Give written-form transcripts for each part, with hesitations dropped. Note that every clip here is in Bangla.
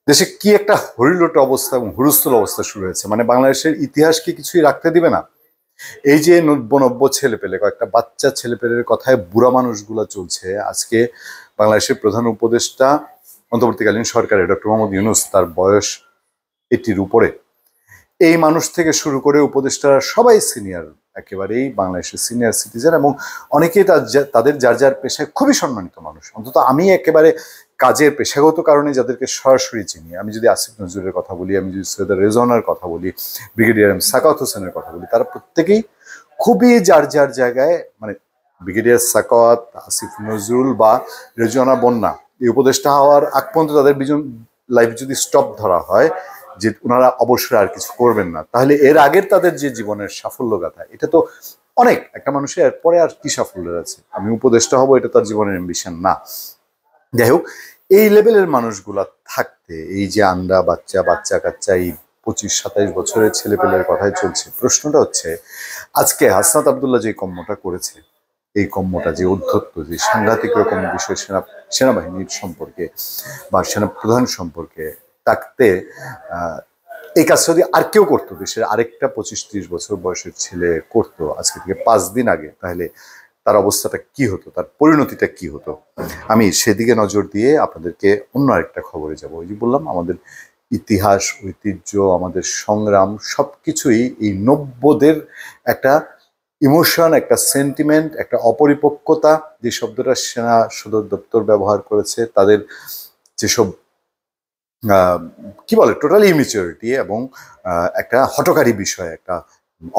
দেশে কি একটা হরিলোট অবস্থা এবং হুলস্থুল অবস্থা শুরু হয়েছে, মানে বাংলাদেশের ইতিহাসকে কিছুই রাখতে দিবে না। এই যে নব্য নব্য ছেলেপেলে, কয়েকটা বাচ্চা ছেলেপেলের কথায় বুড়া মানুষগুলা চলছে। আজকে বাংলাদেশের প্রধান উপদেষ্টা অন্তর্বর্তীকালীন সরকারের ডক্টর মোহাম্মদ ইউনূস, তার বয়স 80-র উপরে। এই মানুষ থেকে শুরু করে উপদেষ্টারা সবাই সিনিয়র, একেবারেই বাংলাদেশের সিনিয়র সিটিজেন, এবং অনেকেই তাদের যার যার পেশায় খুবই সম্মানিত মানুষ। অন্তত আমি একেবারে কাজের পেশাগত কারণে যাদেরকে সরাসরি চিনি, আমি যদি আসিফ নজরুলের কথা বলি, আমি যদি সৈয়দ রেজওয়ানার কথা বলি, ব্রিগেডিয়ার এম সাখাওয়াত হোসেনের কথা বলি, তারা প্রত্যেকেই খুবই যার যার জায়গায়, মানে ব্রিগেডিয়ার সাখাওয়াত, আসিফ নজরুল বা রেজওয়ানা বন্যা, এই উপদেষ্টা হওয়ার আগ পর্যন্ত তাদের লাইফ যদি স্টপ ধরা হয় যে ওনারা অবশ্যই আর কিছু করবেন না, তাহলে এর আগের তাদের যে জীবনের সাফল্য গাথা, এটা তো অনেক। একটা মানুষের এরপরে আর কি সাফল্যের আছে? আমি উপদেষ্টা হব, এটা তার জীবনের অ্যাম্বিশন না। যাই হোক, এই লেভেলের মানুষগুলা থাকতে এই যে আন্ডা বাচ্চা বাচ্চা কাচ্চা এই 25-27 বছরের ছেলেপেলের কথাই চলছে। প্রশ্নটা হচ্ছে, আজকে হাসনাত আবদুল্লাহ যে কর্মটা করেছে, এই কর্মটা যে উদ্ধত্ত, যে সাংঘাতিক রকম বিষয় সেনাবাহিনীর সম্পর্কে বা সেনা প্রধান সম্পর্কে থাকতে, এই কাজটা যদি আর কেউ করতো, দেশের আরেকটা 25-30 বছর বয়সের ছেলে করতো আজকে থেকে 5 দিন আগে, তাহলে তার অবস্থাটা কি হতো, তার পরিণতিটা কি হতো? আমি সেদিকে নজর দিয়ে আপনাদেরকে অন্য আরেকটা খবরে যাব। ওই যে বললাম, আমাদের ইতিহাস, ঐতিহ্য, আমাদের সংগ্রাম সবকিছুই এই 90দের একটা ইমোশন, একটা সেন্টিমেন্ট, একটা অপরিপক্কতা, যে শব্দটা সেনা সদর দপ্তর ব্যবহার করেছে, তাদের যেসব কি বলে টোটালি ইমেচিউরিটি এবং একটা হঠকারী বিষয়, একটা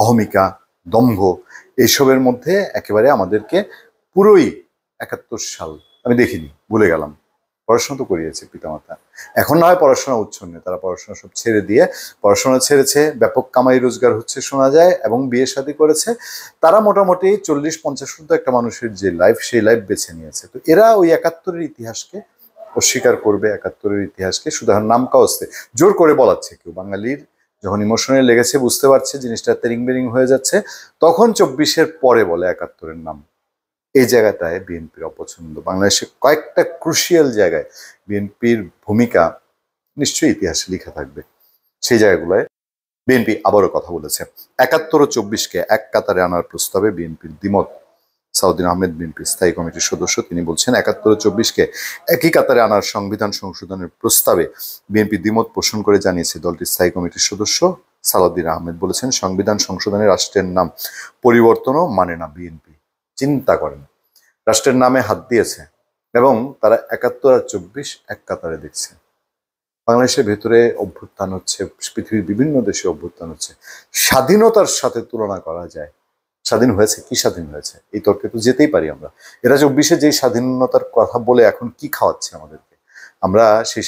অহমিকা, দম্ভ, এইসবের মধ্যে একেবারে আমাদেরকে পুরোই 71 সাল আমি দেখিনি, ভুলে গেলাম। পড়াশোনা তো করিয়েছে পিতামাতা, এখন না হয় পড়াশোনা উচ্ছন্নে, তারা পড়াশোনা সব ছেড়ে দিয়ে পড়াশোনা ছেড়েছে, ব্যাপক কামাই রোজগার হচ্ছে শোনা যায়, এবং বিয়ে শাদী করেছে। তারা মোটামুটি 40-50 একটা মানুষের যে লাইফ, সেই লাইফ বেছে নিয়েছে। তো এরা ওই 71-এর ইতিহাসকে অস্বীকার করবে, 71-এর ইতিহাসকে শুধু নাম কাওয়াজতে জোর করে বলাচ্ছে। কেউ বাঙালির যখন ইমোশনে লেগেছে, বুঝতে পারছে জিনিসটা তেরিং বেরিং হয়ে যাচ্ছে, তখন 24-এর পরে বলে 71-এর নাম। এই জায়গাটায় বিএনপির অপছন্দ। বাংলাদেশে কয়েকটা ক্রুশিয়াল জায়গায় বিএনপির ভূমিকা নিশ্চয়ই ইতিহাসে লেখা থাকবে। সেই জায়গাগুলোয় বিএনপি আবারও কথা বলেছে। 71 ও 24-কে এক কাতারে আনার প্রস্তাবে বিএনপির দ্বিমত। সাউদ্দিন আহমেদ বিএনপির স্থায়ী কমিটির সদস্য, তিনি বলছেন 71 ও 24-কে একই কাতারে আনার সংবিধান সংশোধনের প্রস্তাবে বিএনপি দ্বিমত পোষণ করে জানিয়েছে। দলটির স্থায়ী কমিটির সদস্য সালাউদ্দিন আহমেদ বলেছেন, সংবিধান সংশোধনে রাষ্ট্রের নাম পরিবর্তনও মানে না বিএনপি। চিন্তা করেন, রাষ্ট্রের নামে হাত দিয়েছে এবং তারা 71 আর 24 এক কাতারে দেখছে। বাংলাদেশের ভেতরে অভ্যুত্থান হচ্ছে, পৃথিবীর বিভিন্ন দেশে অভ্যুত্থান হচ্ছে, স্বাধীনতার সাথে তুলনা করা যায়? স্বাধীন হয়েছে? কি স্বাধীন হয়েছে? এই তর্কে তো যেতেই পারি আমরা। এরা 24-এ যে স্বাধীনতার কথা বলে এখন কি খাওয়াচ্ছে আমাদেরকে? আমরা সেই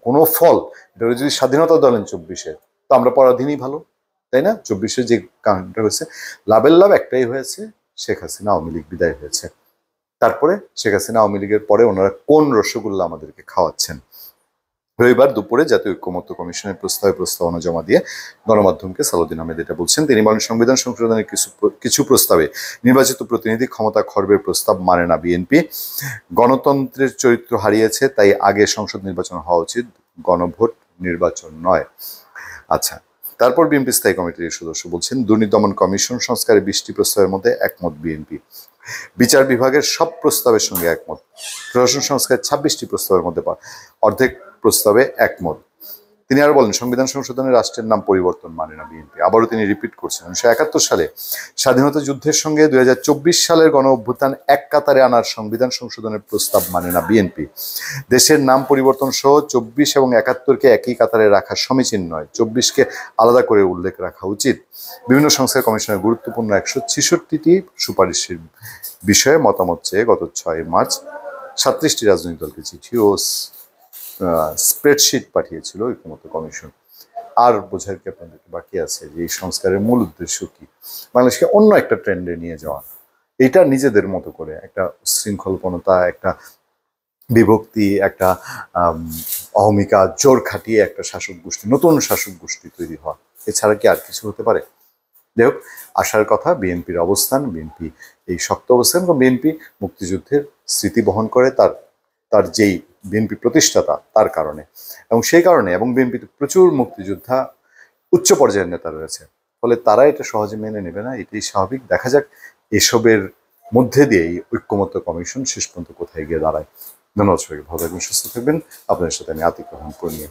কোনো ফল, এটা যদি স্বাধীনতা বলেন 24-এ, তো আমরা পরাধীনই ভালো, তাই না? 24-এ যে কারণটা হয়েছে, লাভের লাভ একটাই হয়েছে, শেখ হাসিনা আওয়ামী লীগ বিদায় হয়েছে। তারপরে শেখ হাসিনা আওয়ামী লীগের পরে ওনারা কোন রসগোল্লা আমাদেরকে খাওয়াচ্ছেন? রবিবার দুপুরে জাতীয় ঐক্যমত্য কমিশনের প্রস্তাবনা জমা দিয়ে গণমাধ্যমকে সালাউদ্দিন আহমেদ এটা বলছেন। তিনি বলেন, সংবিধান সংশোধনের কিছু প্রস্তাবে নির্বাচিত প্রতিনিধি ক্ষমতা খর্বের প্রস্তাব মানে না বিএনপি। গণতন্ত্রের চরিত্র হারিয়েছে, তাই আগে সংসদ নির্বাচন হওয়া উচিত, গণভোট নির্বাচন নয়। আচ্ছা, তারপর বিএনপি স্থায়ী কমিটির সদস্য বলছেন, দুর্নীতি দমন কমিশন সংস্কারে 20টি প্রস্তাবের মধ্যে একমত বিএনপি। বিচার বিভাগের সব প্রস্তাবের সঙ্গে একমত। প্রশাসন সংস্কারের 26টি প্রস্তাবের মধ্যে অর্ধেক প্রস্তাবে একমত। তিনি আরো বলেন, সংবিধান সংশোধনে রাষ্ট্রের নাম পরিবর্তন মানে না বিএনপি। আবারও তিনি রিপিট করছেন, 1971 সালে স্বাধীনতা যুদ্ধের সঙ্গে 2024 সালের গণ অভ্যুত্থান এক কাতারে আনার সংবিধান সংশোধনের প্রস্তাব মানে না বিএনপি। দেশের নাম পরিবর্তন সহ 24 এবং 71-কে একই কাতারে রাখা সমীচীন নয়, 24-কে আলাদা করে উল্লেখ রাখা উচিত। বিভিন্ন সংস্কার কমিশনের গুরুত্বপূর্ণ 166টি সুপারিশের বিষয়ে মতামত চেয়ে গত 6 মার্চ 37টি রাজনৈতিক দলকে চিঠি ও স্প্রেডশিট পাঠিয়েছিল ঐক্যমত্য কমিশন। আর বোঝার কি আপনাদেরকে বাকি আছে যে এই সংস্কারের মূল উদ্দেশ্য কি? বাংলাদেশকে অন্য একটা ট্রেন্ডে নিয়ে যাওয়া, এটা নিজেদের মতো করে একটা শৃঙ্খলপনতা, একটা বিভক্তি, একটা অহমিকা, জোর খাটিয়ে একটা শাসক গোষ্ঠী, নতুন শাসক গোষ্ঠী তৈরি হওয়া, এছাড়া কি আর কিছু হতে পারে? যাই হোক, আসার কথা বিএনপির অবস্থান, বিএনপি এই শক্ত অবস্থান, এবং বিএনপি মুক্তিযুদ্ধের স্মৃতি বহন করে, তার তার যেই বিএনপি প্রতিষ্ঠাতা তার কারণে, এবং সেই কারণে, এবং বিএনপিতে প্রচুর মুক্তিযোদ্ধা উচ্চ পর্যায়ের নেতা রয়েছে, ফলে তারা এটা সহজে মেনে নেবে না, এটাই স্বাভাবিক। দেখা যাক এসবের মধ্যে দিয়েই ঐক্যমত্য কমিশন শেষ পর্যন্ত কোথায় গিয়ে দাঁড়ায়। ধন্যবাদ সবাইকে, ভালো থাকবেন, সুস্থ থাকবেন। আপনাদের সাথে আমি আতিক রহমান পূর্ণিয়া।